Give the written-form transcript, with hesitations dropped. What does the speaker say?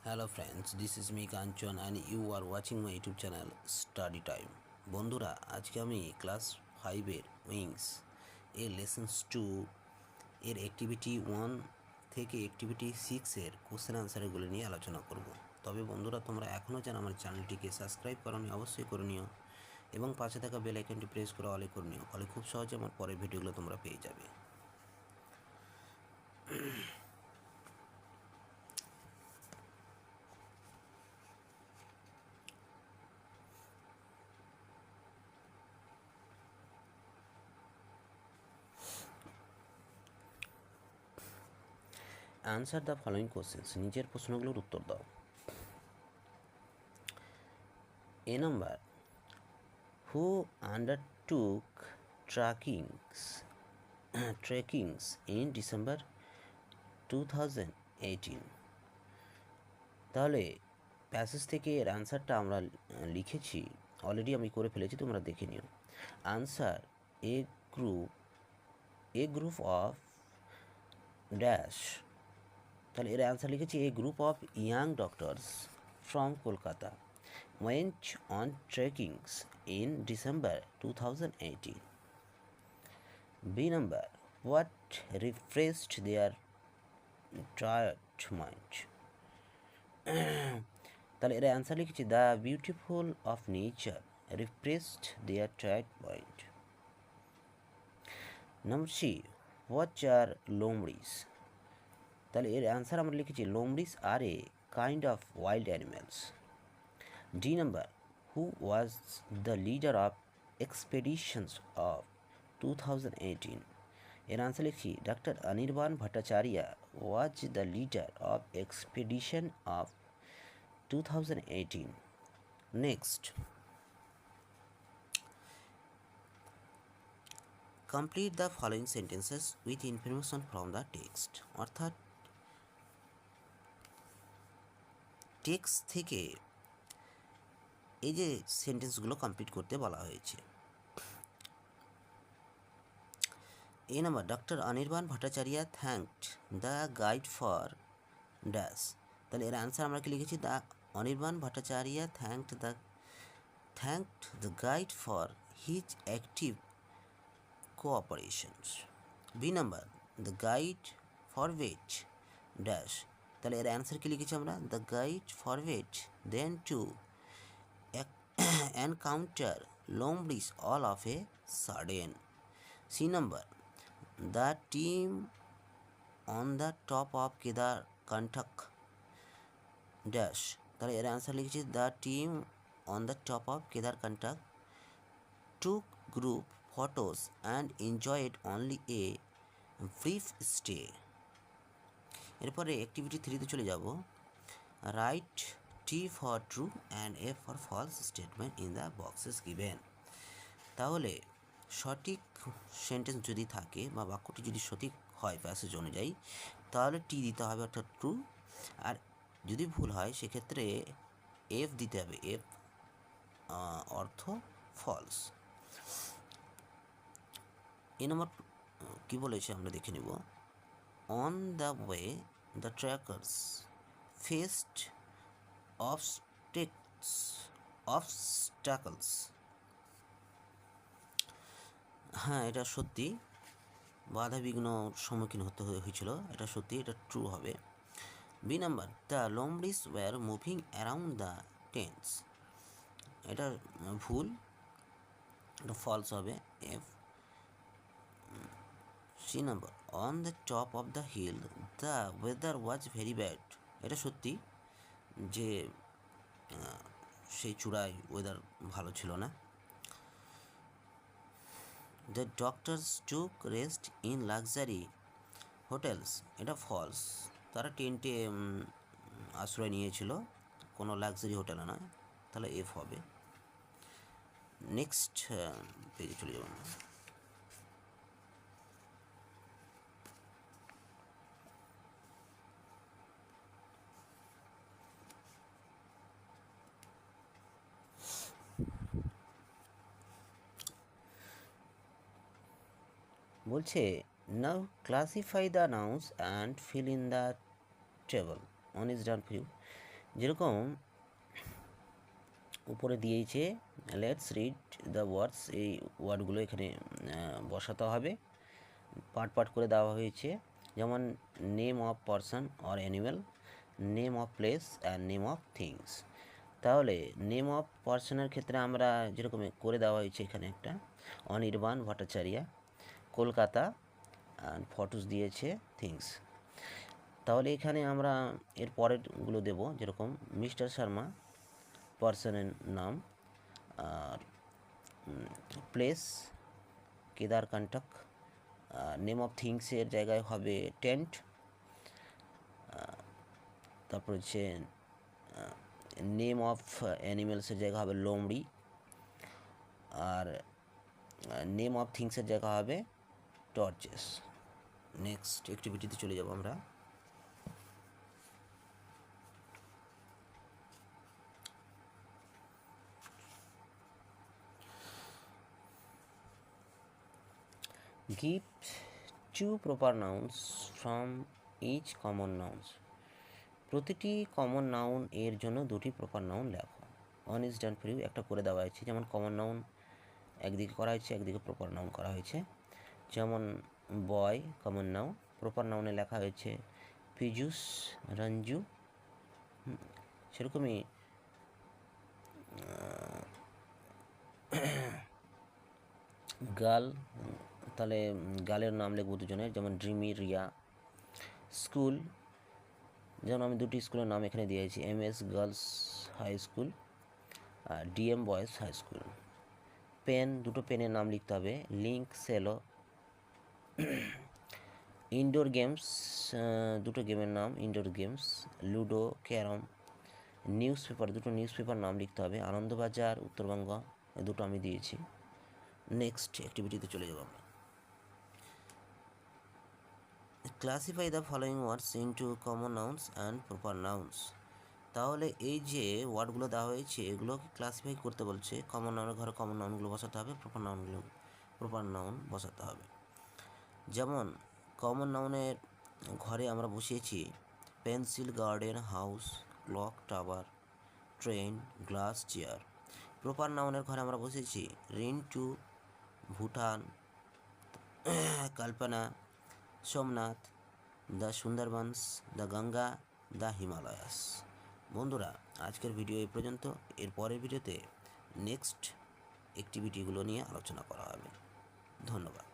Hello friends, this is me Kanchan and you are watching my YouTube channel study time. বন্ধুরা, আজকে আমি class 5-এর wings এর lessons 2 এর অ্যাক্টিভিটি 1 থেকে অ্যাক্টিভিটি 6-এর কোশ্চেন আনসারগুলো নিয়ে আলোচনা করব। তবে বন্ধুরা, তোমরা এখনও যেন আমার চ্যানেলটিকে সাবস্ক্রাইব করোনি, অবশ্যই করে নিও এবং পাশে থাকা বেল আইকনটি প্রেস করে অলে করে নিও। ফলে খুব সহজে আমার পরের ভিডিওগুলো তোমরা পেয়ে যাবে। অ্যান্সার দ্য ফলোয়িং কোশ্চেন্স, নিজের প্রশ্নগুলোর উত্তর দাও। এ number, who undertook trekkings in December 2018? তাহলে প্যাসেজ থেকে এর অ্যান্সারটা আমরা লিখেছি, অলরেডি আমি করে ফেলেছি, তোমরা দেখে নিও। Answer, a group of dash. তাহলে এর অ্যান্সার লিখেছি, a group of young doctors from Kolkata went on trekkings in December 2018. B number, what refreshed their tired mind? তাহলে এর অ্যান্সার লিখেছি, the beautiful of nature refreshed their tired mind. Number C, what are লোমড়িস? তাহলে এর answer আমরা লিখেছি, লোমড়িস are a kind of wild animals. D number, who was the leader of expeditions of 2018? এর আনসার লিখছি, doctor Anirban Bhattacharya was the leader of expedition of 2018. Next, complete the following sentences with information from the text. অর্থাৎ text থেকে এই যে সেন্টেন্সগুলো complete করতে বলা হয়েছে। A number, doctor Anirban Bhattacharya thanked the guide for dash. তাহলে এর অ্যান্সার আমরা কি লিখেছি, the Anirban Bhattacharya thanked the guide for his active cooperation. B number, the guide forbade dash. তাহলে এর অ্যান্সার কি লিখেছি আমরা, the guide forbade then to encounter Lombriz all of a sudden. C number, the team on the top of Kedar Kantak dash. তাহলে এর answer লিখেছি, the team on the top of Kedar Kantak took group photos and enjoyed only a brief stay. এরপরে activity 3-তে চলে যাব। Write T for true and F for false statement in the boxes given. তাহলে সঠিক sentence যদি থাকে বা বাক্যটি যদি সঠিক হয় প্যাসেজ অনুযায়ী, তাহলে টি দিতে হবে, অর্থাৎ ট্রু। আর যদি ভুল হয় সেক্ষেত্রে এফ দিতে হবে, এফ অর্থ ফলস। এ নম্বর কী বলেছে আমরা দেখে নেব। On the way the trackers faced obstacles. হ্যাঁ, এটা সত্যি, বাধা বিঘ্ন সম্মুখীন হতে হয়েছিল, এটা সত্যি, এটা ট্রু হবে। বি নাম্বার, দ্য লোমব্রিজ were moving around the tents. এটা ভুল, এটা ফলস হবে, F. C number, on the top of the hill the weather was very bad. এটা সত্যি যে সেই চূড়ায় ওয়েদার ভালো ছিল না। The doctors took rest in luxury hotels. এটা ফলস, তারা টেন্টে আশ্রয় নিয়েছিল, কোনো লাক্সারি হোটেলে নয়, তাহলে এফ হবে। নেক্সট পেজে চলে যাব। বলছে, now classify the nouns and fill in the table, one is done for you. যেরকম উপরে দিয়েছে, লেটস রিড দ্য ওয়ার্ডস, এই ওয়ার্ডগুলো এখানে বসাতে হবে, পার্ট পার্ট করে দেওয়া হয়েছে। যেমন name of person or animal, name of place and name of things. তাহলে নেম অফ পারসনের ক্ষেত্রে আমরা যেরকম করে দেওয়া হয়েছে এখানে একটা অনির্বাণ ভট্টাচার্য, কলকাতা, অ্যান্ড ফটোস দিয়েছে থিংস। তাহলে এখানে আমরা এর পরেরগুলো দেব, যেরকম মিস্টার শর্মা পার্সনের নাম, আর প্লেস কেদারকান্টক, নেম অফ থিংসের জায়গায় হবে টেন্ট, তারপর হচ্ছে নেম অফ অ্যানিমেলসের জায়গা হবে লোমড়ি, আর নেম অফ থিংসের জায়গা হবে টর্চেস। নেক্সট অ্যাক্টিভিটিতে চলে যাব আমরা। Give two proper nouns from each common nouns. প্রতিটি কমন নাউন এর জন্য দুটি প্রপার নাউন লেখো। One is done for you, একটা করে দেওয়া হয়েছে। যেমন কমন নাউন একদিকে করা হয়েছে, একদিকে প্রপার নাউন করা হয়েছে। যেমন বয় কমন নাউন, প্রপার নাউনে লেখা হয়েছে পীযূষ, রঞ্জু। সেরকমই গার্ল, তাহলে গার্লের নাম লিখবো দুজনের, যেমন ড্রিমি, রিয়া। স্কুল, যেমন আমি দুটি স্কুলের নাম এখানে দিয়েছি, MS গার্লস হাই স্কুল আর DM boys high school. Pen, দুটো পেনের নাম লিখতে হবে, লিঙ্ক, সেলো। ইনডোর গেমস, দুটো গেমের নাম, indoor games, ludo, carrom. Newspaper, দুটো নিউজ পেপার নাম লিখতে হবে, আনন্দবাজার, উত্তরবঙ্গ, দুটো আমি দিয়েছি। নেক্সট অ্যাক্টিভিটিতে চলে যাব আমরা। Classify the following words into common nouns and proper nouns. তাহলে এই যে ওয়ার্ডগুলো দেওয়া হয়েছে এগুলোকে ক্লাসিফাই করতে বলছে। কমন নাউনের ঘরে কমন নাউনগুলো বসাতে হবে, প্রপার নাউন বসাতে হবে। যেমন কমন নাউনের ঘরে আমরা বসিয়েছি pencil, garden, house, clock, tower, train, glass, chair. Proper নাউনের ঘরে আমরা বসিয়েছি Rintu, Bhutan, Kalpana, Somnath, the Sundarbans, the Ganga, the Himalayas. বন্ধুরা, আজকের ভিডিও এই পর্যন্ত। এর পরের ভিডিওতে নেক্সট অ্যাক্টিভিটিগুলো নিয়ে আলোচনা করা হবে। ধন্যবাদ।